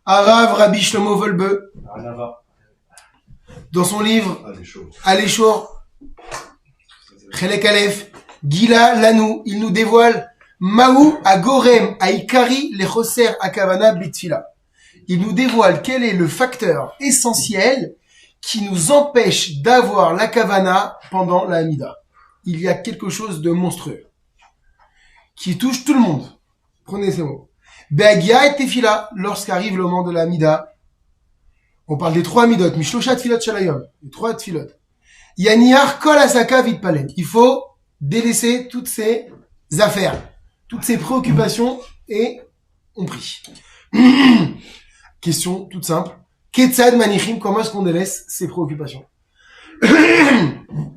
Arav Rabbi Shlomo Wolbe, dans son livre Aléchor, Chelek Aleph, Gila Lanou, il nous dévoile Maou Agorem Aikari Lechoser Akavana Bitfila. Il nous dévoile quel est le facteur essentiel qui nous empêche d'avoir la kavana pendant la Hamida. Il y a quelque chose de monstrueux qui touche tout le monde. Prenez ces mots. Be'agia et tefila, lorsqu'arrive le moment de la Hamida, on parle des 3 Hamidot, Mishlosha Tfilot Shalayom, les 3 Tfilot. Yaniar Kol Asaka Vitpalen. Il faut délaisser toutes ces affaires, toutes ces préoccupations et on prie. Question toute simple. Ketzad Manichim, comment est-ce qu'on délaisse ces préoccupations,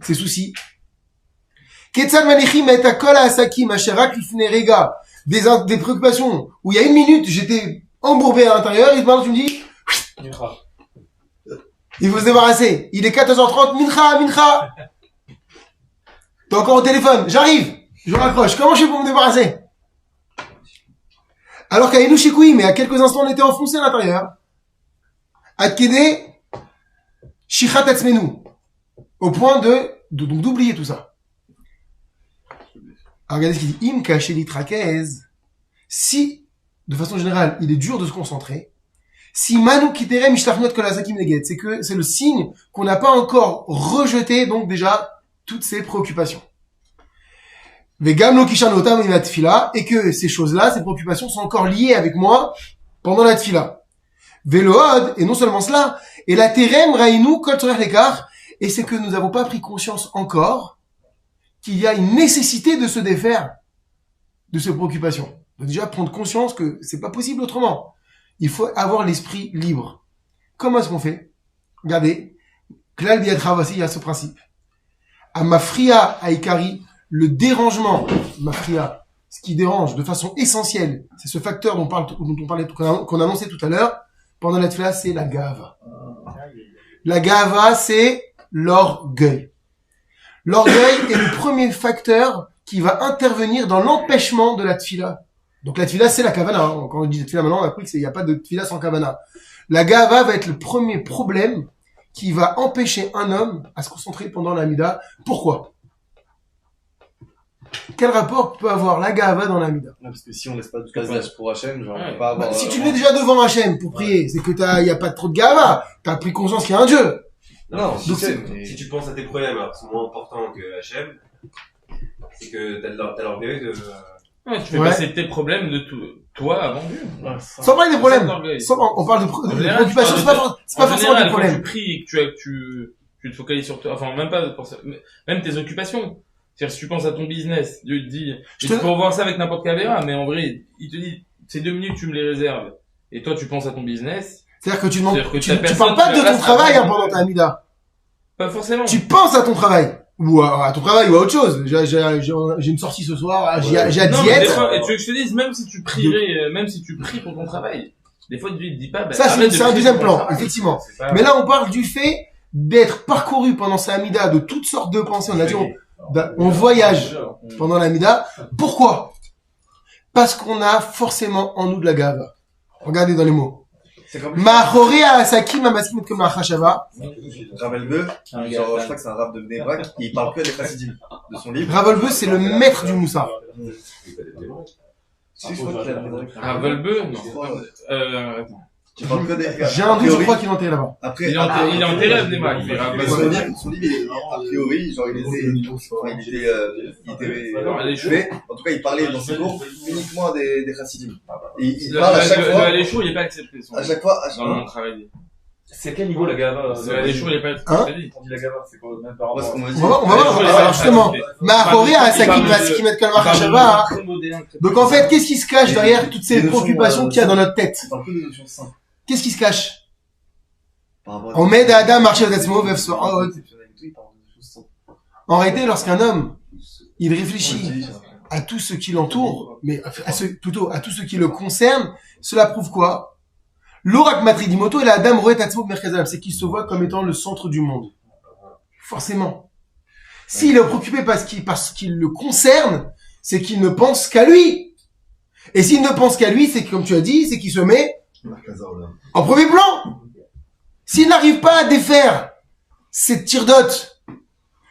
ces soucis? Ketzad Manichim et Akol Asaki, Masherak Lifne Rega, des préoccupations où il y a 1 minute, j'étais embourbé à l'intérieur, et maintenant tu me dis, il faut se débarrasser. Il est 14h30, mincha. T'es encore au téléphone, j'arrive, je raccroche. Comment je fais pour me débarrasser? Alors qu'à Enoshikoui, mais à quelques instants, on était enfoncé à l'intérieur. Adkede, Shichat Atzmenu. Au point d'oublier tout ça. Alors regardez ce qu'il dit. Im Kacheli Trakez. Si, de façon générale, il est dur de se concentrer. Si Manu Kitere Mishtachnot Kolasakim Neget. C'est que c'est le signe qu'on n'a pas encore rejeté, donc déjà, toutes ces préoccupations. Vegam Kishan Imat Tfila. Et que ces choses-là, ces préoccupations sont encore liées avec moi pendant la Tfila. Veload, et non seulement cela, et la terem raïnou kol tzorech lekar, et c'est que nous n'avons pas pris conscience encore qu'il y a une nécessité de se défaire de ces préoccupations. Donc déjà prendre conscience que c'est pas possible autrement. Il faut avoir l'esprit libre. Comment est-ce qu'on fait? Regardez, Klal Biatrav aussi, il y a ce principe. À Mafria Aikari, le dérangement, Mafria, ce qui dérange de façon essentielle, c'est ce facteur dont on parlait, qu'on a annoncé tout à l'heure, pendant la tefila, c'est la gava. La gava, c'est l'orgueil. L'orgueil est le premier facteur qui va intervenir dans l'empêchement de la tefila. Donc la tefila, c'est la kavana. Quand on dit tefila maintenant, on a appris qu'il n'y a pas de tefila sans kavana. La gava va être le premier problème qui va empêcher un homme à se concentrer pendant la mida. Pourquoi? Quel rapport peut avoir la gava dans la mida? Parce que si on laisse pas de passage pour Hachem, genre, on peut pas avoir... si tu mets déjà devant Hachem pour prier, c'est que il y a pas trop de gava. T'as pris conscience qu'il y a un Dieu. Non, si tu penses à tes problèmes, alors c'est moins important que Hachem, c'est que t'as l'orgueil de... Ouais, tu fais passer tes problèmes de toi avant Dieu. Sans parler des problèmes. On parle de préoccupations, c'est pas forcément des problèmes. Quand tu pries et que tu te focalises sur toi, enfin, même pas pour ça, même tes occupations. C'est-à-dire, si tu penses à ton business, Dieu te dit, tu peux voir ça avec n'importe quel verra, mais en vrai, il te dit, ces 2 minutes, tu me les réserves. Et toi, tu penses à ton business. C'est-à-dire que tu demandes, tu parles pas de ton travail, pendant ta Hamida. Pas forcément. Tu penses à ton travail. Ou à ton travail, ou à autre chose. J'ai une sortie ce soir, j'ai à diète. Et tu veux que je te dise, même si tu pries pour ton travail, des fois, Dieu te dit pas, ça, c'est un deuxième plan, effectivement. Mais là, on parle du fait d'être parcouru pendant sa Hamida de toutes sortes de pensées. On a dit, on voyage pendant la Hamida. Pourquoi? Parce qu'on a forcément en nous de la gava. Regardez dans les mots. Mahoré à Asaki, Mamaskim comme Achashava. Ravelbeu, je crois que c'est un rap de Bnei Brak, il parle que des chassidim de son livre. Ravelbeu, c'est le maître du Moussa. Ravelbeu, non. Tu parles que des... J'ai un doute, je crois qu'il est enterré là-bas. Après, il est enterré à Bnei Brak. Son livre, a priori, genre, il était joué. En tout cas, il parlait dans ses cours uniquement à des chassidim. Il parle à chaque fois. Le Aléchou, il n'est pas accepté. À chaque fois, dans le travail. C'est quel niveau la gava? Le Aléchou, il n'est pas accepté. On dit la gava, c'est quoi? Même par rapport à ce qu'on m'a dit. On va voir. Alors, justement. Mahoré à Asaki, Mamaskim comme Achashava. Donc, en fait, qu'est-ce qui se cache derrière toutes ces préoccupations qu'il y a dans notre tête? Qu'est-ce qui se cache? On met Adam marcher à Tatsimo, en réalité, lorsqu'un homme, il réfléchit à tout ce qui l'entoure, mais plutôt à tout ce qui le concerne, cela prouve quoi? L'orak matridimoto et la Adam roet Tatsimo merkazam, c'est qu'il se voit comme étant le centre du monde. Forcément. S'il est préoccupé parce qu'il le concerne, c'est qu'il ne pense qu'à lui. Et s'il ne pense qu'à lui, c'est que, comme tu as dit, c'est qu'il se met En premier plan. S'il n'arrive pas à défaire cette tirdote,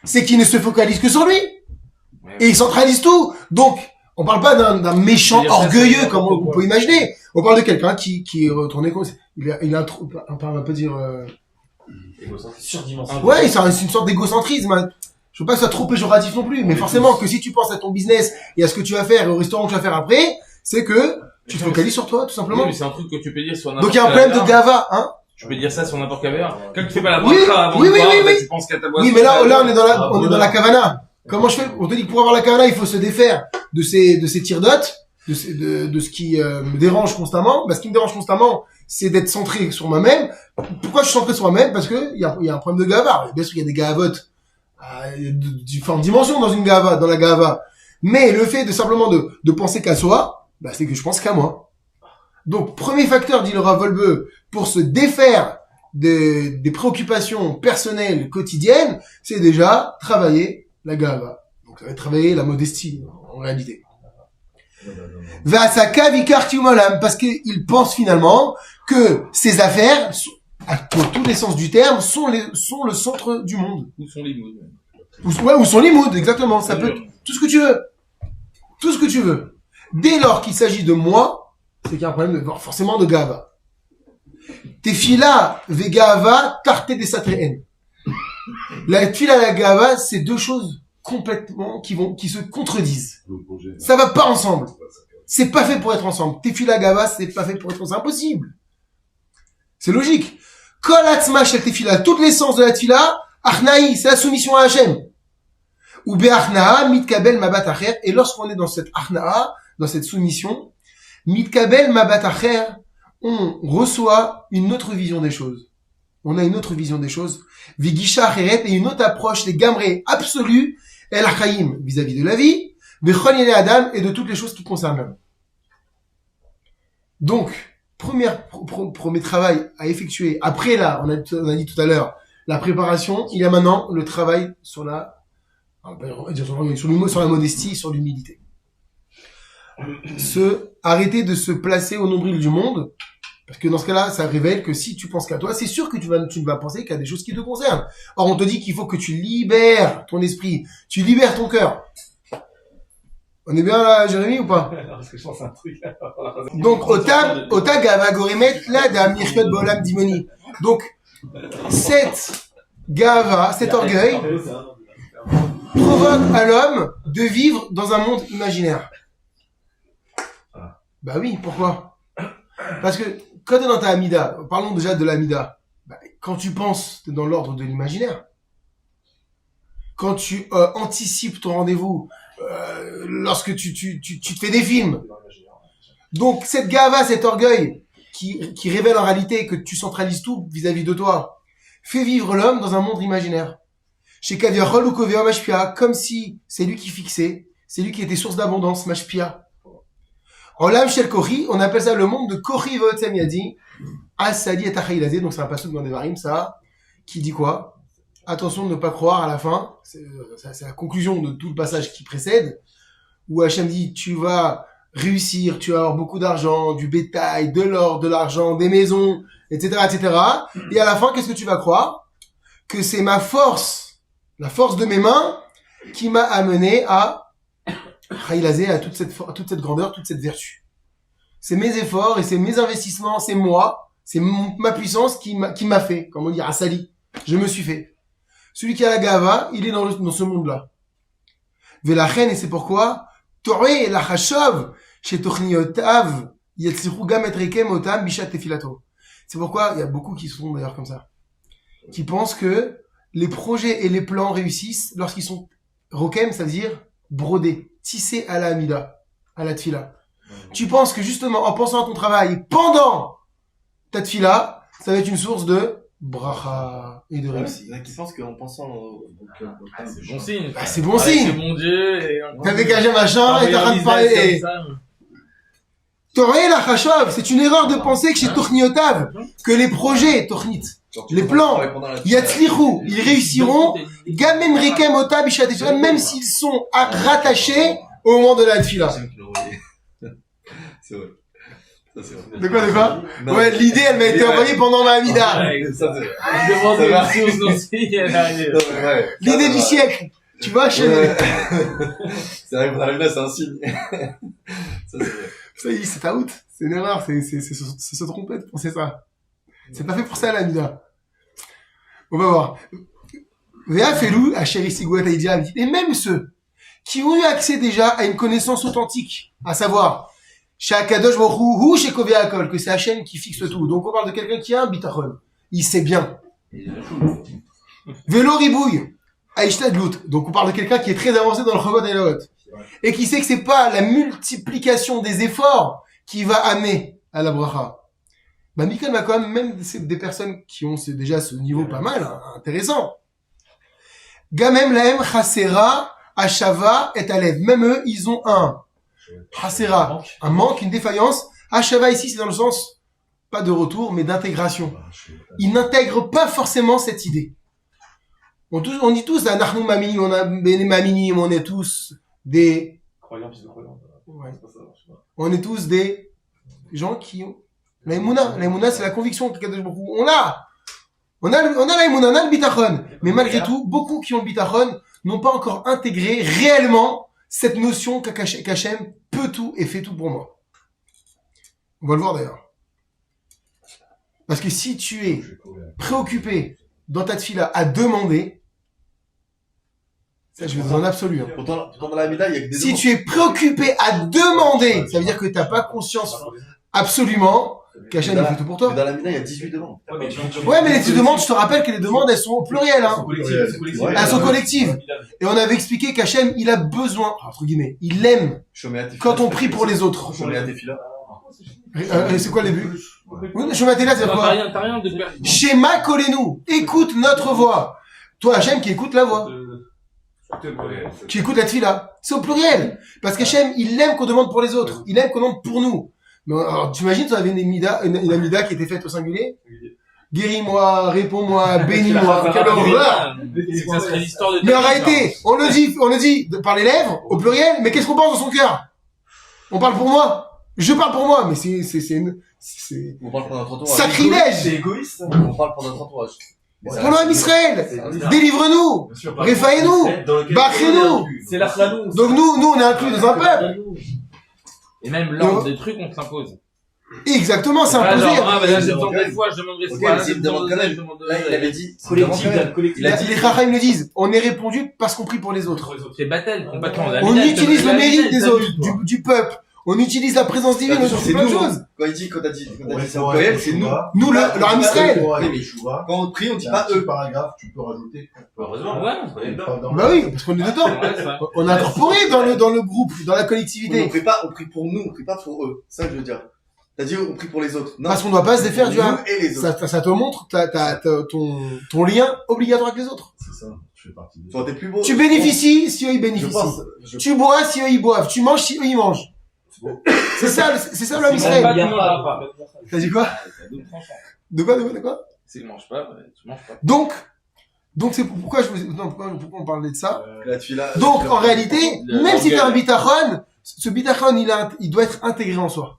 c'est qu'il ne se focalise que sur lui. Et il centralise tout. Donc, on parle pas d'un méchant orgueilleux comme on peut imaginer. On parle de quelqu'un qui est retourné comme il a trop, on peut dire, surdimensionné. ouais, c'est une sorte d'égocentrisme. Je veux pas que ce soit trop péjoratif non plus, mais forcément que si tu penses à ton business et à ce que tu vas faire et au restaurant que tu vas faire après, c'est que tu te focalises sur toi, tout simplement. Oui, mais c'est un truc que tu peux dire sur n'importe Donc il y a un problème de gava, hein. Tu peux dire ça sur n'importe quel verre. Quand tu fais pas la Oui, bracha avant oui, de oui, boire, oui, bah, oui. tu penses qu'à ta boisson. Oui, mais là, on est dans la kavana. Comment je fais? On te dit que pour avoir la kavana, il faut se défaire de ces tirdotes, de ce qui me dérange constamment. Bah, ce qui me dérange constamment, c'est d'être centré sur moi-même. Pourquoi je suis centré sur moi-même? Parce que il y a un problème de gava. Bien sûr, il y a des gavotes de différentes dimensions dans la gava. Mais le fait de simplement de penser qu'à soi, bah, c'est que je pense qu'à moi. Donc, premier facteur, dit le Rav Wolbe, pour se défaire des préoccupations personnelles quotidiennes, c'est déjà travailler la gava. Donc, ça va être travailler la modestie, en réalité. Vasaka vikarti umalam, parce qu'il pense finalement que ses affaires, pour tous les sens du terme, sont le centre du monde. Où sont les mots? Ou sont les moods, exactement. Ça peut être tout ce que tu veux. Tout ce que tu veux. Dès lors qu'il s'agit de moi, c'est qu'il y a un problème forcément de gava. Tefila vegava tarte des satreen. La tefila et la gava, c'est deux choses complètement qui se contredisent. Ça va pas ensemble. C'est pas fait pour être ensemble. Tefila gava, c'est pas fait pour être ensemble. C'est impossible. C'est logique. Kol atzma shel tefila, toute l'essence de la tefila, achnaï, c'est la soumission à Hachem. Ou be'achna'a mitkabel mabat acher. Et lorsqu'on est dans cette achna'a, dans cette soumission, mitkabel mabat acher, on reçoit une autre vision des choses. On a une autre vision des choses. Vigisha acheret, et une autre approche, les gamrés absolus, el achaim, vis-à-vis de la vie, bechol yene adam, et de toutes les choses qui concernent l'homme. Donc, premier travail à effectuer. Après là, on a dit tout à l'heure, la préparation, il y a maintenant le travail sur la modestie, sur l'humilité. Arrêter de se placer au nombril du monde, parce que dans ce cas-là, ça révèle que si tu penses qu'à toi, c'est sûr que tu ne vas penser qu'à des choses qui te concernent. Or, on te dit qu'il faut que tu libères ton esprit, tu libères ton cœur. On est bien là, Jérémy, ou pas? Parce que je pense à un truc. Donc, Ota Gava Goremet, là, Dam Nirchot Bolam Dimoni. Donc, cette Gava, cet orgueil, provoque à l'homme de vivre dans un monde imaginaire. Bah oui, pourquoi? Parce que quand t'es dans ta Amida, parlons déjà de l'Amida, bah, quand tu penses, t'es dans l'ordre de l'imaginaire. Quand tu anticipes ton rendez-vous, lorsque tu te fais des films. Donc cette gava, cet orgueil qui révèle en réalité que tu centralises tout vis-à-vis de toi, fait vivre l'homme dans un monde imaginaire. Chez Kaviachol ou Kovea Mashpia, comme si c'est lui qui fixait, c'est lui qui était source d'abondance, Mashpia. Olam Shel Kori, on appelle ça le monde de Kori Votem Yadi, Asadi et Achaïlazé, donc c'est un passage dans des varim, ça, qui dit quoi? Attention de ne pas croire à la fin, c'est la conclusion de tout le passage qui précède, où Hachem dit, tu vas réussir, tu vas avoir beaucoup d'argent, du bétail, de l'or, de l'argent, des maisons, etc., etc. Et à la fin, qu'est-ce que tu vas croire? Que c'est ma force, la force de mes mains, qui m'a amené à Haïlazé, à toute cette grandeur, toute cette vertu. C'est mes efforts et c'est mes investissements, c'est moi, c'est ma puissance qui m'a fait, comme on dit, Asali. Je me suis fait. Celui qui a la gava, il est dans ce monde-là. Velachen, et c'est pourquoi, Toré la chashov, chez Tochniotav, Yatsiru gam et rekem otam bishat tefilato. C'est pourquoi, il y a beaucoup qui sont d'ailleurs comme ça. Qui pensent que les projets et les plans réussissent lorsqu'ils sont rokem, ça veut dire brodés, tissés à la amida, à la tfila. Tu penses que justement, en pensant à ton travail pendant ta tfila, ça va être une source de bracha et de réussite. Il y en a qui pensent qu'en pensant c'est bon signe. Bah, c'est bon signe. C'est bon Dieu. Et T'as dégagé machin et t'es en train de parler. Toré la chashov, c'est une erreur de penser que chez Tochniotav, que les projets, Tochnit, les plans, Yatzlichou, ils réussiront, Gamem Rekem Ota Bishat, même s'ils sont rattachés au moment de la tfila. C'est vrai. Ça, c'est vrai. De quoi? Non. Ouais, l'idée, elle m'a été envoyée pendant ma Hamida. Ça, c'est vrai. Je demandais Ça va. aussi aux aussi, elle arrive. Non, mais ouais. L'idée du siècle. Tu vois, chez Ouais. C'est vrai que pour là, c'est un signe. Ça, c'est vrai. ça y est, c'est out. C'est une erreur. C'est se tromper de penser ça. C'est pas fait pour ça, la Hamida. On va voir. Véa Felou, à Chéri Sigouet Aïdia, dit, et même ceux qui ont eu accès déjà à une connaissance authentique, à savoir, chez Akadosh Baruch Hu, ou chez Kovea Akol, que c'est Hachem qui fixe tout. Donc on parle de quelqu'un qui a un bitachon. Il sait bien. Vélo Ribouille, Aïshtadlout. Donc on parle de quelqu'un qui est très avancé dans le Chovot et le Hot. Et qui sait que c'est pas la multiplication des efforts qui va amener à la bracha. Bah, Michael m'a quand même des personnes qui ont déjà ce niveau pas mal, hein, intéressant. Gamem laem chasera, ashava et alev. Même eux, ils ont un chasera, un manque, une défaillance. Ashava ici, c'est dans le sens, pas de retour, mais d'intégration. Ils n'intègrent pas forcément cette idée. On dit tous, là, Nahnu Mamini, on a Bene Mamini, on est tous des, ouais. On est tous des gens qui ont, la Emouna, c'est la conviction que on a la Emouna, on a le bitachon. Mais malgré tout, beaucoup qui ont le bitachon n'ont pas encore intégré réellement cette notion qu'Hachem peut tout et fait tout pour moi. On va le voir d'ailleurs. Parce que si tu es préoccupé dans ta tefila à demander, ça je vais dans l'absolu. Hein. Pourtant, dans la Hamida, il y a que des Si tu es préoccupé à demander, ça veut dire que t'as pas conscience absolument qu'Hachem il fait tout pour Mais toi. dans la Hamida, il y a 18 demandes. Ouais, mais les demandes, je te rappelle que les demandes, elles sont au pluriel, hein. Ouais. Elles sont collectives. Et on avait expliqué qu'Hachem, il a besoin, entre guillemets, il aime quand on prie pour les autres. Shomea Tefila. C'est quoi les buts? Oui, Shomatela, c'est T'as quoi? rien de clair. Schéma, collez-nous. Écoute notre voix. Toi, Hachem, qui écoute la voix. Qui écoute la tefila. C'est au pluriel. Parce qu'Hachem, il aime qu'on demande pour les autres. Il aime qu'on demande pour nous. Mais alors, tu imagines, tu avais une amida qui était faite au singulier? Guéris-moi, réponds-moi, bénis-moi. Quelle horreur! Ça serait l'histoire de. Mais en réalité, on le dit par les lèvres, au pluriel, mais qu'est-ce qu'on pense dans son cœur? On parle pour moi. Je parle pour moi, mais c'est On parle pour notre entourage. sacrilège. C'est égoïste. On parle pour notre entourage. Pour l'homme Israël. Délivre-nous. Réfaille-nous. Bachez-nous. C'est la flanou. Donc nous, on est inclus dans un peuple. Et même l'ordre des trucs, on s'impose. Exactement, c'est Voilà, imposé. genre, ah, bah là, je demande des fois, je demande des fois, là, je demande quand deux, même. je demande deux. Là, il avait dit, Collectif. Les Chacham le disent. On est répondu parce qu'on prie pour les autres. C'est battle, complètement. On utilise le mérite des autres, du peuple. On utilise la présence divine, on c'est fait plein de nous. choses. Quand il dit, quand t'as dit c'est au pluriel, c'est nous. Nous, leur âme Israël. Quand on prie, on dit Il y a un pas petit eux. paragraphe, tu peux rajouter. Heureusement. Ouais. On est dedans. Bah oui, parce qu'on est dedans. Ouais, c'est vrai. On est incorporé dans le groupe, dans la On collectivité. prie pour nous, on prie pas pour eux. Ça, je veux dire. T'as dit, on prie pour les autres. Non. Parce qu'on doit pas se défaire du Nous âme. et les autres. Ça te montre ton lien obligatoire avec les autres. C'est ça, tu fais partie des Toi, t'es plus beau. Tu bénéficies si eux ils Je bénéficient. pense, Tu bois si eux ils boivent. Tu manges si eux ils mangent. C'est ça l'homme Israël. T'as dit quoi? De quoi? C'est que mange pas, tu manges pas. Donc c'est pourquoi pourquoi on parlait de ça. la tefila. Donc en réalité, Le même si t'as un langage. bitachon, ce bitachon il doit être intégré en soi,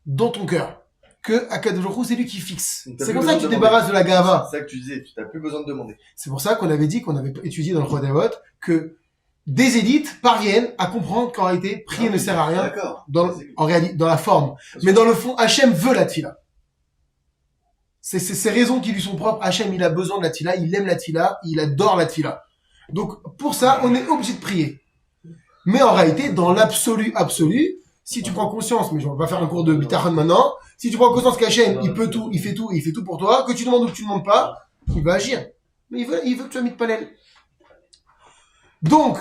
dans ton cœur. Que Akadosh Baruch Hu, c'est lui qui fixe. Donc, t'as C'est plus comme ça que tu besoin de débarrasses de la gava. C'est ça que tu disais, tu n'as plus besoin de demander. C'est pour ça qu'on avait dit qu'on avait étudié dans le Roi Davot que des élites parviennent à comprendre qu'en réalité prier ne sert à rien D'accord. en réalité dans la forme, mais dans le fond Hachem veut la tefila. C'est ces raisons qui lui sont propres. Hachem il a besoin de la tefila, il aime la tefila, il adore la tefila. Donc pour ça on est obligé de prier. Mais en réalité dans l'absolu absolu, si tu prends conscience, mais je vais pas faire un cours de bitachon maintenant, si tu prends conscience qu'Hachem il peut tout, il fait tout pour toi, que tu demandes ou que tu demandes pas, il va agir. Mais il veut que tu sois mis de palel. Donc,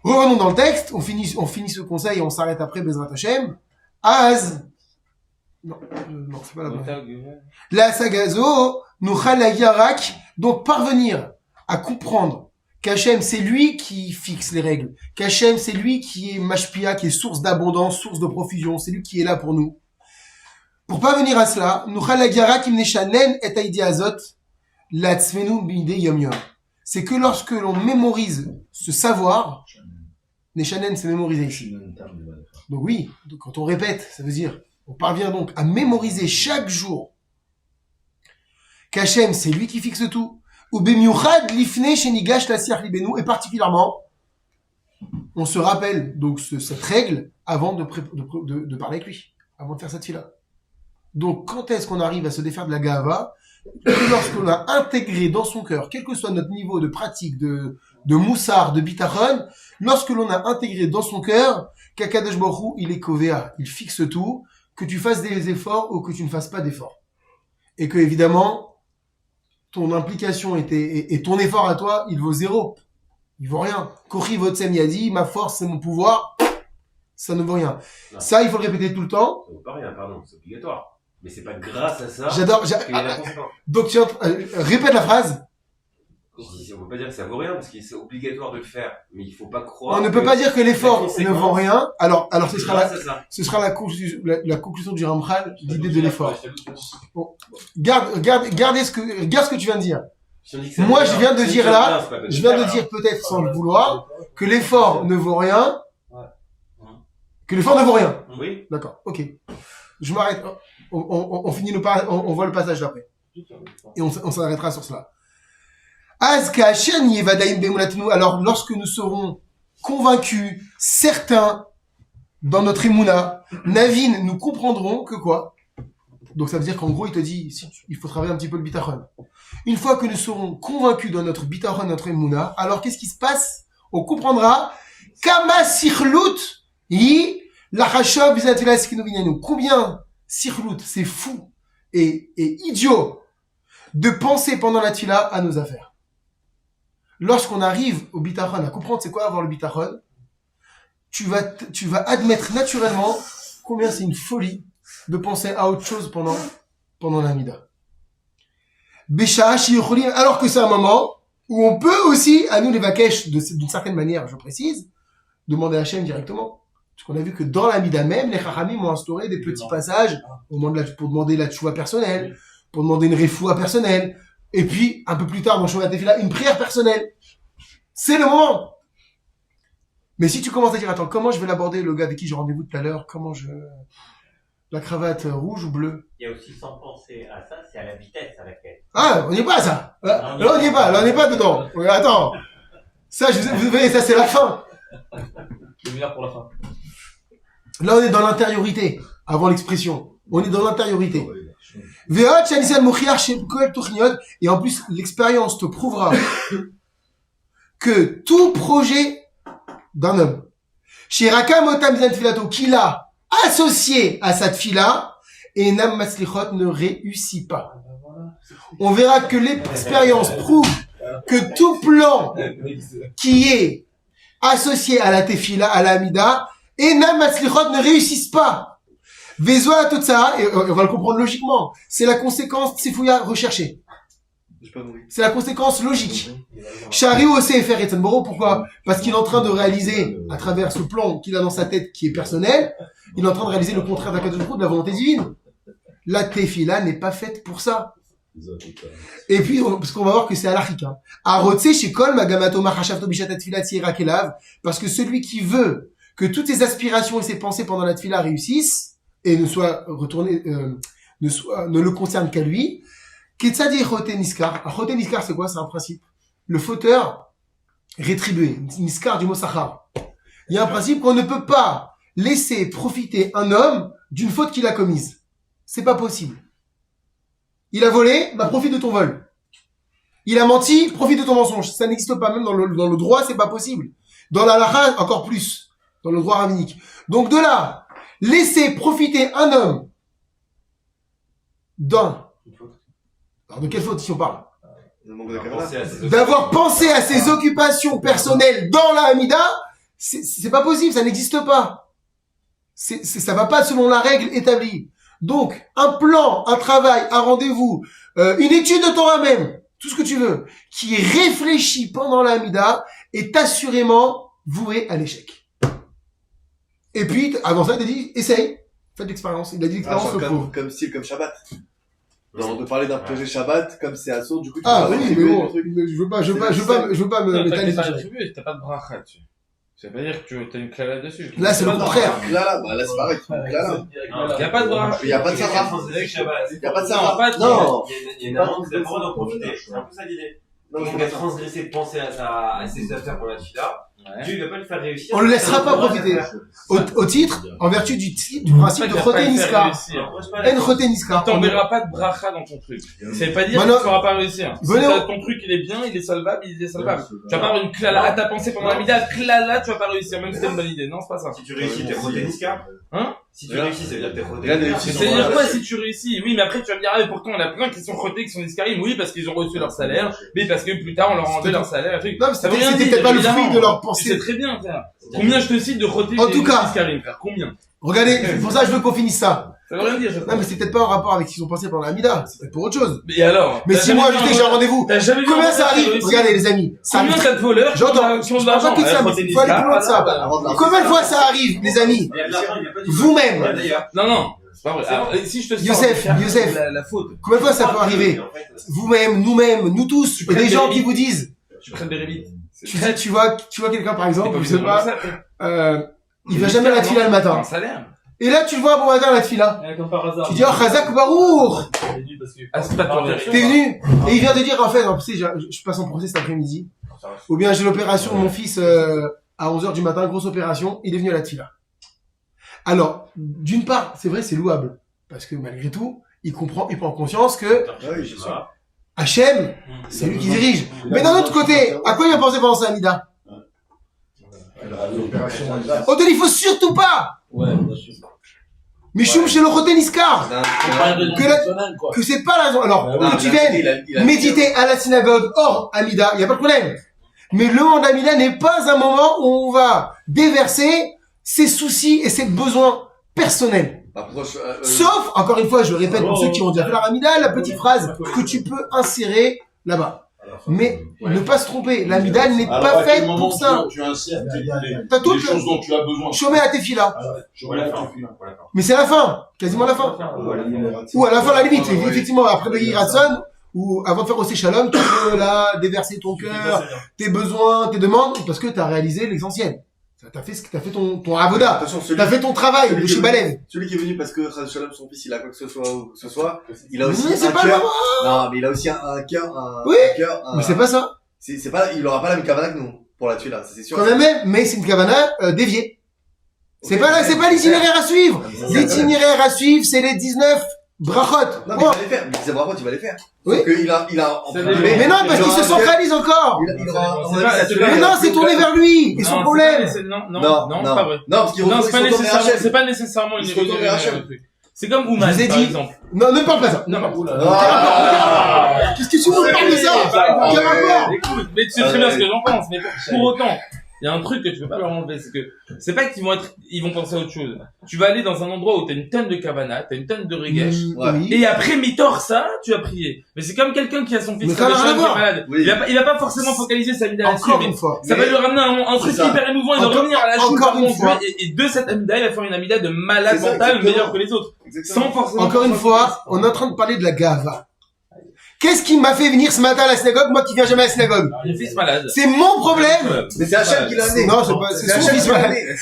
revenons dans le texte, on finit ce conseil et on s'arrête après Bezrat Hashem. Az. Non, c'est pas la bonne. La sagazo, nous yarak. Donc, parvenir à comprendre qu'Hachem, c'est lui qui fixe les règles. Qu'Hachem, c'est lui qui est mashpia, qui est source d'abondance, source de profusion. C'est lui qui est là pour nous. Pour parvenir à cela, nous yarak imneshanen et aidi azot, latzmenu bide yom yom. C'est que lorsque l'on mémorise ce savoir, Neshanen, c'est mémoriser ici. Donc oui, quand on répète, ça veut dire, On parvient donc à mémoriser chaque jour qu'Hachem, c'est lui qui fixe tout. Ou bemiurad lifne shenigash lasiach libenu, et particulièrement, on se rappelle donc cette règle avant de parler avec lui, avant de faire cette fille-là. Donc, quand est-ce qu'on arrive à se défaire de la gava? Lorsqu'on a intégré dans son cœur, quel que soit notre niveau de pratique, de moussard, de bitachon, lorsque l'on a intégré dans son cœur qu'Akadosh Baruch Hu, il est kovéa, il fixe tout, que tu fasses des efforts ou que tu ne fasses pas d'efforts. Et que, évidemment, ton implication et ton effort à toi, il vaut zéro. Il vaut rien. Kori Votsem Yadi, ma force, c'est mon pouvoir, ça ne vaut rien. Non. Ça, il faut le répéter tout le temps. Ça vaut pas rien, pardon, c'est obligatoire. Mais c'est pas grâce à ça J'adore. qu'il y a la conséquence. Donc, répète la phrase. On peut pas dire que ça vaut rien parce que c'est obligatoire de le faire, mais il faut pas croire. On ne peut pas dire que l'effort la ne conséquence, vaut rien. Alors, ce sera grâce à ça. la conclusion du Ramchal, l'idée de l'effort. Bon. Garde ce que tu viens de dire. Si on dit que ça Moi, vaut je rien, viens de c'est dire bien, là, c'est pas peine je viens de faire, dire peut-être sans le vouloir, que l'effort ne vaut rien. Ouais. Que l'effort ne vaut rien. alors. Oui. D'accord. Ok. Je m'arrête. On finit on voit le passage d'après. Et on s'arrêtera sur cela. Alors, lorsque nous serons convaincus, certains, dans notre émouna, Navin, nous comprendrons que quoi? Donc ça veut dire qu'en gros, il te dit, il faut travailler un petit peu le bitachon. Une fois que nous serons convaincus dans notre bitachon, notre émouna, alors qu'est-ce qui se passe? On comprendra, Kama sirlut, lachashov bizatilas kinovinenu. Combien sirlut, c'est fou et idiot de penser pendant la tila à nos affaires. Lorsqu'on arrive au bitachon, à comprendre c'est quoi avoir le bitachon, tu vas admettre naturellement combien c'est une folie de penser à autre chose pendant l'amida. Alors que c'est un moment où on peut aussi, à nous les vakesh, d'une certaine manière, je précise, demander à Hachem directement. Parce qu'on a vu que dans l'amida même, les chachamim ont instauré des petits passages pour demander la tchouva personnelle, pour demander une refoua personnelle, et puis, un peu plus tard, dans Shovat Tefila, une prière personnelle. C'est le moment. Mais si tu commences à dire, attends, comment je vais l'aborder, le gars avec qui j'ai rendez-vous tout à l'heure, la cravate rouge ou bleue? Il y a aussi sans penser à ça, c'est à la vitesse à laquelle. Ah, on n'y est pas à ça. Là, on n'y est pas. Là, on n'est pas dedans. Attends. Ça, vous voyez, ça, c'est la fin. Le meilleur pour la fin. Là, on est dans l'intériorité, avant l'expression. On est dans l'intériorité. Et en plus, l'expérience te prouvera que tout projet d'un homme, qu'il a associé à sa tfila, et Nam Maslichot ne réussit pas. On verra que l'expérience prouve que tout plan qui est associé à la tefila, à la amida, et Nam Maslichot ne réussissent pas. Vezoa tout ça, et on va le comprendre logiquement, c'est la conséquence tsifouya recherchée. C'est la conséquence logique. Shari aussi faire Etzanboro, pourquoi? Parce qu'il est en train de réaliser, à travers ce plan qu'il a dans sa tête qui est personnel, il est en train de réaliser le contraire d'Akadosh Baruch Hu, de la volonté divine. La tefila n'est pas faite pour ça. Et puis, parce qu'on va voir que c'est halachique, hein. Arotse shekol magamato machashavto bishat tefila tzira kelav, parce que celui qui veut que toutes ses aspirations et ses pensées pendant la tefila réussissent, et ne soit retourné, ne le concerne qu'à lui. Ketsadi chote niskar. Chote niskar, c'est quoi? C'est un principe. Le fauteur rétribué. Niskar du mot sachar. Il y a un principe qu'on ne peut pas laisser profiter un homme d'une faute qu'il a commise. C'est pas possible. Il a volé, bah profite de ton vol. Il a menti, profite de ton mensonge. Ça n'existe pas, même dans le droit, c'est pas possible. Dans la halakha, encore plus. Dans le droit rabbinique. Donc de là, laisser profiter un homme alors de quelle faute si on parle? D'avoir pensé à ses occupations personnelles dans la Hamida, c'est pas possible, ça n'existe pas. Ça va pas selon la règle établie. Donc, un plan, un travail, un rendez-vous, une étude de Torah même, tout ce que tu veux, qui est réfléchi pendant la Hamida, est assurément voué à l'échec. Et puis, avant ça, il a dit, essaye, faites l'expérience. Il a dit l'expérience le prouve. Comme Shabbat. Genre, de parler d'un projet Shabbat, comme c'est assaut, du coup, tu ah peux oui, mais bon, je veux pas me T'as m'étaler pas dessus. attribué, t'as pas de bracha dessus. Ça veut pas dire que tu as une clala dessus. Là, c'est le contraire. Là, c'est pareil. Là. Il y a pas de bras. Il y a pas de Sarah. Il y a pas de Sarah. Non. Il y a une amende, c'est pas d'en profiter. C'est un peu ça l'idée. Donc, il a transgressé de penser à ses affaires pour la fila. Dieu, il va pas le faire réussir. On le laissera pas profiter. Au titre, en vertu du principe de Choté Niska. En Choté Niska. Tu t'enverras pas de bracha dans ton truc. Ça veut pas dire que tu feras pas réussir. Si ton truc il est bien, il est salvable, il est salvable. Tu vas pas avoir une clala à ta pensée pendant la mida, clala, tu vas pas réussir, même si t'as une bonne idée. Non, c'est pas ça. Si tu réussis, t'es Choté Niska. Hein? Si tu réussis, ça veut dire que t'es Choté Niska. C'est-à-dire quoi si tu réussis? Oui, mais après tu vas me dire, ah, mais pourtant on a plein qui sont Choté, qui sont Niskarim. Oui, parce qu'ils ont reçu leur salaire. Mais parce que plus tard on leur rendait leur salaire. Non, mais c'était peut-être pas le fruit de leur Tu pensée. sais très bien, frère. Combien je te cite de Choté En tout cas. Niskarim, frère? Combien? Regardez, pour ça, je veux qu'on finisse ça. Ça veut rien dire, ça. Non, mais c'est peut-être pas en rapport avec ce qu'ils ont pensé pendant la Mida. C'est peut-être pour autre chose. Mais alors? Mais si moi, je dis que j'ai un rendez-vous. T'as jamais vu Combien un ça voleur arrive? réussir? Regardez, les amis. Ça Combien arrive. t'as de voleurs J'entends. qui ont de Je parle l'argent? pas que de ça, mais il faut aller plus loin de ça. Combien de fois ça arrive, les amis? Vous-même. Non, c'est pas vrai. Alors, si je te Youssef, la faute. Combien de fois ça peut arriver? Vous-même, nous-mêmes, nous tous. Et des gens qui vous disent, Tu prends des rébites. tu vois quelqu'un, par exemple, je sais pas, il va jamais à la tefila le matin. Un salaire. Et là, tu le vois un bon matin à la tefila. Comme par hasard. Tu dis, oh, Chazak Barour! Ah, c'est pas ton T'es venu? Et il vient de dire, en fait, tu sais, je passe en procès cet après-midi. Ou bien j'ai l'opération de mon fils, à 11h du matin, grosse opération, il est venu à la tefila. Alors, d'une part, c'est vrai, c'est louable. Parce que malgré tout, il prend conscience que Hachem, c'est lui qui dirige. Mais d'un autre côté, à quoi il a pensé pendant sa Amida? Odel, il faut surtout pas! Mishum chez le Choté Niskar! Que c'est pas la raison. Alors, que tu viennes méditer à la synagogue hors Amida, il y a pas de problème. Mais le moment d'Amida n'est pas un moment où on va déverser ses soucis et ses besoins personnels. Sauf, encore une fois, je le répète pour ceux qui ont déjà fait la Amida, la petite phrase que tu peux insérer là-bas. Mais ne pas se tromper, l'Amida n'est pas faite pour ça. Tu insères T'as toutes les choses dont tu as besoin. chômé à tes filas. Voilà. Mais c'est la fin, quasiment la fin. Ou à la fin, la limite, effectivement, après le Yiratson, ou avant de faire aussi Shalom, tu peux là déverser ton cœur, tes besoins, tes demandes, parce que t'as réalisé l'essentiel. T'as fait ton avoda. Attention, T'as fait ton travail, le Shibalev. Celui qui est venu parce que Shalom, son fils, il a quoi que ce soit, il a aussi Mais c'est un pas cœur. le Non, mais il a aussi un cœur, Oui. cœur. Mais c'est pas ça. C'est pas, il aura pas la même kavana que nous, pour la tuer là, ça, c'est sûr. Quand même, mais c'est une kavana déviée. C'est pas l'itinéraire à suivre. L'itinéraire à suivre, c'est les 19 brachot. Non, mais il va les faire. Mais ces brachot, il va les faire. Oui. Sauf qu'il a, Mais non, parce qu'il se centralise encore. Mais non, c'est tourné vers lui. Et son problème. Non, c'est pas vrai. Non, parce qu'il Non, retourne c'est pas nécessairement une Il se retourne vers Hachem. C'est comme Ouman, Je vous ai par dit. exemple. Non, ne parle pas ça. Non, Qu'est-ce que tu veux parler de ça? Quel rapport? écoute, mais tu sais très bien ce que j'en pense, mais pour autant, il y a un truc que tu peux pas leur enlever, c'est que c'est pas qu'ils vont penser à autre chose. Tu vas aller dans un endroit où t'as une tonne de kavana, t'as une tonne de regesh, Oui. et après mitor ça, tu vas prier. Mais c'est comme quelqu'un qui a son fils Mais qui ça n'a rien à est voir. malade. Oui. Il va pas forcément focaliser sa vida là-dessus. Encore mais une fois. ça va lui ramener un truc C'est ça. hyper émouvant, il va Encore- revenir à la choule encore par une mon fois. Dieu, et de cette amida, il va faire une amida de malade C'est ça, mental, exactement. meilleure que les autres. Sans forcément. Encore une fois, on est en train de parler de la gava. Qu'est-ce qui m'a fait venir ce matin à la synagogue, moi qui viens jamais à la synagogue? Mon fils malade. C'est mon problème! Mais c'est Hachem qui l'a amené. Non, c'est son Hachem fils qui l'a malade. amené.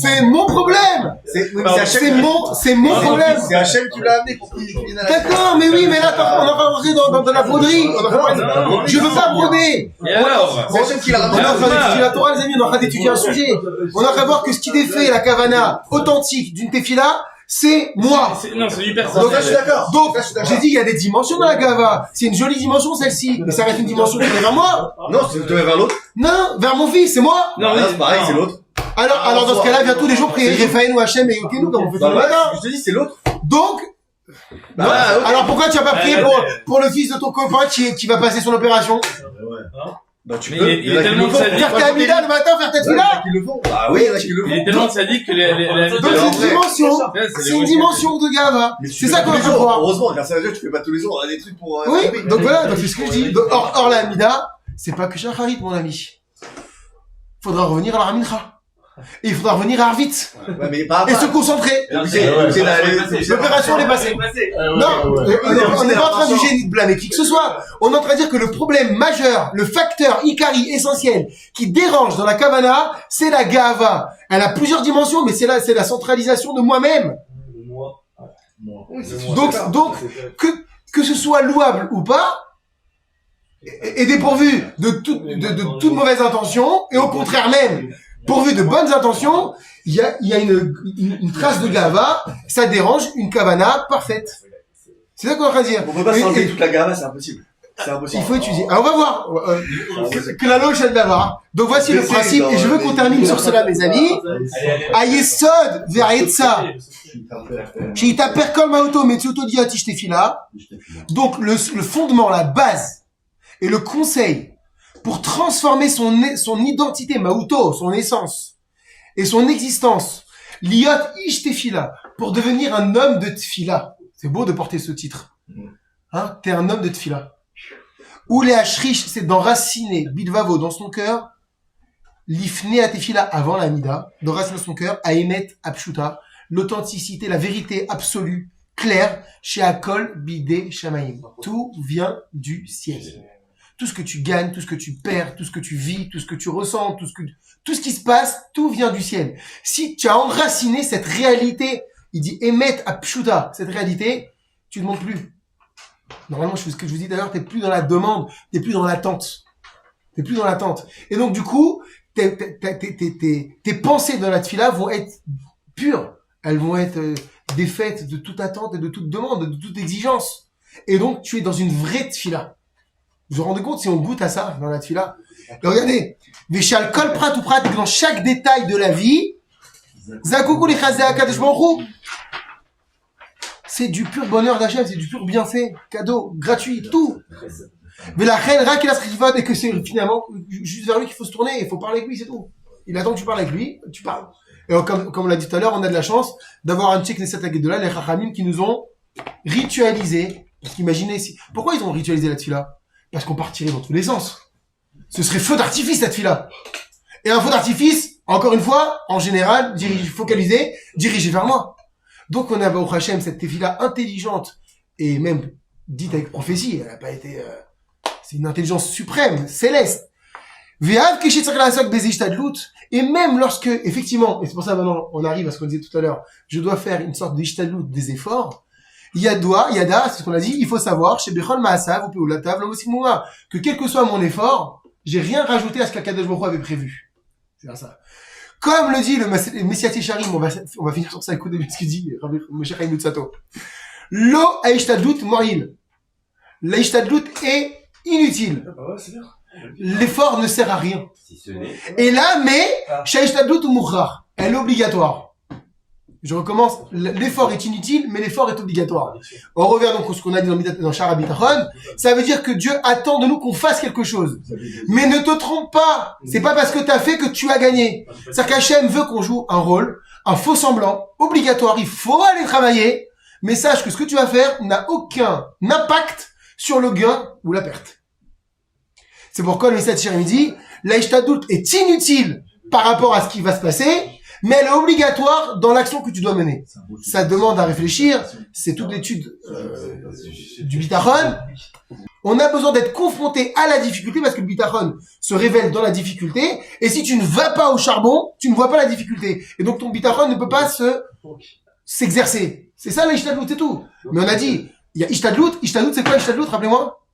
C'est mon problème! C'est mon problème! C'est Hachem qui l'a amené pour qu'il vienne à la D'accord, mais oui, mais là, on va rentrer dans la broderie. Non, Je veux pas broder. Et alors? C'est Hachem qui l'a On est ramené. en train d'étudier la Torah, les amis, on est en train d'étudier un sujet. On est en train de voir que ce qui défait la kavana authentique d'une tefila, c'est moi. Non, c'est hyper Donc là, je suis d'accord. Donc, j'ai dit, il y a des dimensions dans la gava. C'est une jolie dimension, celle-ci. Mais ça va être une dimension qui est vers moi. Non, tu te mets vers l'autre. Non, vers mon fils, c'est moi. Non, Là, c'est pareil, c'est l'autre. Alors dans ce cas-là, viens tous les jours prier Raphaël ou Hachem et Okenu, comme on fait tous Bah les ouais, matins. je te dis, c'est l'autre. Donc, Bah, non. ok. Alors pourquoi tu as pas prié pour le fils de ton copain qui va passer son opération? Bah, tu Mais peux. il est tellement sadique. Faire tes amida le matin, faire ta Il y en tefila. a qui le font. Bah oui, il y en a qui le Il est font. tellement sadique que la Donc c'est une dimension. C'est une dimension de gava. Mais tu C'est fais ça pas qu'on tous va les jours. voir. Heureusement, grâce à Dieu, tu fais pas tous les jours des trucs pour. Oui, donc voilà, donc c'est ce que je dis. Donc, Or la amida, c'est pas que shacharit, mon ami. Faudra revenir à la ramincha. Et il faudra revenir à vite. Ouais, mais pas, Et se concentrer. L'opération est passée. Non, on n'est pas en train de juger ni de blâmer qui que ce soit. On est en train de dire que le problème majeur, le facteur Ikari essentiel qui dérange dans la Kavana, c'est la Gava. Elle a plusieurs dimensions, mais c'est la centralisation de moi-même. Donc, que ce soit louable ou pas, est dépourvu de toute mauvaise intention, et au contraire même, pourvu de bonnes intentions, il y a une trace de Gava, ça dérange une Kavana parfaite. C'est ça qu'on est en train de dire. On peut pas s'enlever toute la gamme, c'est impossible. C'est impossible. Il faut étudier. Alors, on va voir. Que la loge est là-bas. Donc, voici le principe, et je veux qu'on termine sur cela, mes amis. Ayesod ve'ayetsa. Sheita perkol ma'oto metsuto diati shtefila. Donc, le fondement, la base, et le conseil, pour transformer son identité, ma'oto, son essence, et son existence, liot ish tefila, pour devenir un homme de tefila. C'est beau de porter ce titre. Hein? T'es un homme de tefila. Ou les hashrish, c'est d'enraciner, bidvavo, dans son cœur, l'ifne à tefila avant la mida, d'enraciner dans son cœur, à émettre apshuta, l'authenticité, la vérité absolue, claire, chez Akol, bidé, shamaim. Tout vient du ciel. Tout ce que tu gagnes, tout ce que tu perds, tout ce que tu vis, tout ce que tu ressens, tout ce qui se passe, tout vient du ciel. Si tu as enraciné cette réalité, il dit émettre apshuta, cette réalité, tu ne demandes plus. Normalement, ce que je vous dis d'ailleurs, t'es plus dans la demande, t'es plus dans l'attente. T'es plus dans l'attente. Et donc, du coup, tes pensées dans la tefila vont être pures. Elles vont être défaites de toute attente et de toute demande, de toute exigence. Et donc, tu es dans une vraie tefila. Vous vous rendez compte si on goûte à ça dans la tefila? Et regardez. Veshal kol prat ou prat, dans chaque détail de la vie, Zakoukou li chazé akadosh baruch hu. C'est du pur bonheur d'Hachem, c'est du pur bienfait, cadeau, gratuit, tout. Mais la reine, et que c'est finalement juste vers lui qu'il faut se tourner, il faut parler avec lui, c'est tout. Il attend que tu parles avec lui, tu parles. Et comme on l'a dit tout à l'heure, on a de la chance d'avoir un Tchèque Neset Agedola, les Chachamim qui nous ont ritualisé. Parce qu'imaginez pourquoi ils ont ritualisé la tefila? Parce qu'on partirait dans tous les sens. Ce serait feu d'artifice, cette tefila. Et un feu d'artifice, encore une fois, en général, dirigé vers moi. Donc on a au Hachem cette tefila intelligente et même dite avec prophétie. Elle n'a pas été, c'est une intelligence suprême, céleste. Et même lorsque, effectivement, et c'est pour ça maintenant on arrive à ce qu'on disait tout à l'heure, je dois faire une sorte d'ishtadlut, des efforts. Yada, c'est ce qu'on a dit, il faut savoir, chez Bechol Maasav, ou la table, que quel que soit mon effort, j'ai rien rajouté à ce qu'Akadosh Baruch Hu avait prévu. C'est ça. Comme le dit le Messias Tisharim, on va finir sur ça, écoutez bien ce qu'il dit, Rabbi Moshe Chaim Lutzato. Lo haishtadlut mo'il. L'haishtadlut est inutile. L'effort ne sert à rien. Et là, mais, haishtadlut mouchar. Elle est obligatoire. Je recommence. L'effort est inutile, mais l'effort est obligatoire. On revient donc à ce qu'on a dit dans Shara Bitachon. Ça veut dire que Dieu attend de nous qu'on fasse quelque chose. Mais ne te trompe pas. C'est pas parce que t'as fait que tu as gagné. C'est-à-dire qu'Hachem veut qu'on joue un rôle, un faux semblant, obligatoire. Il faut aller travailler. Mais sache que ce que tu vas faire n'a aucun impact sur le gain ou la perte. C'est pourquoi le message de dit, l'Aïchtadut est inutile par rapport à ce qui va se passer, mais elle est obligatoire dans l'action que tu dois mener. Ça demande à réfléchir, c'est toute l'étude du bitachon. On a besoin d'être confronté à la difficulté parce que le bitachon se révèle dans la difficulté, et si tu ne vas pas au charbon, tu ne vois pas la difficulté. Et donc ton bitachon ne peut pas s'exercer. C'est ça l'ishtadlut, c'est tout. Mais on a dit, il y a ishtadlut c'est quoi ishtadlut, rappelez-moi?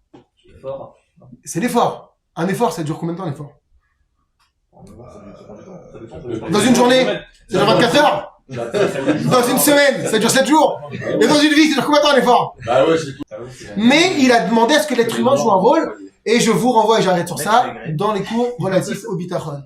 C'est l'effort. Un effort, ça dure combien de temps, un effort? Dans une journée, ça dure 24 heures. Dans une semaine, ça dure 7 jours. Et dans une vie, ça dure combien de temps, un effort? Mais il a demandé à ce que l'être humain joue un rôle, et je vous renvoie, et j'arrête sur ça, dans les cours relatifs au bitachon.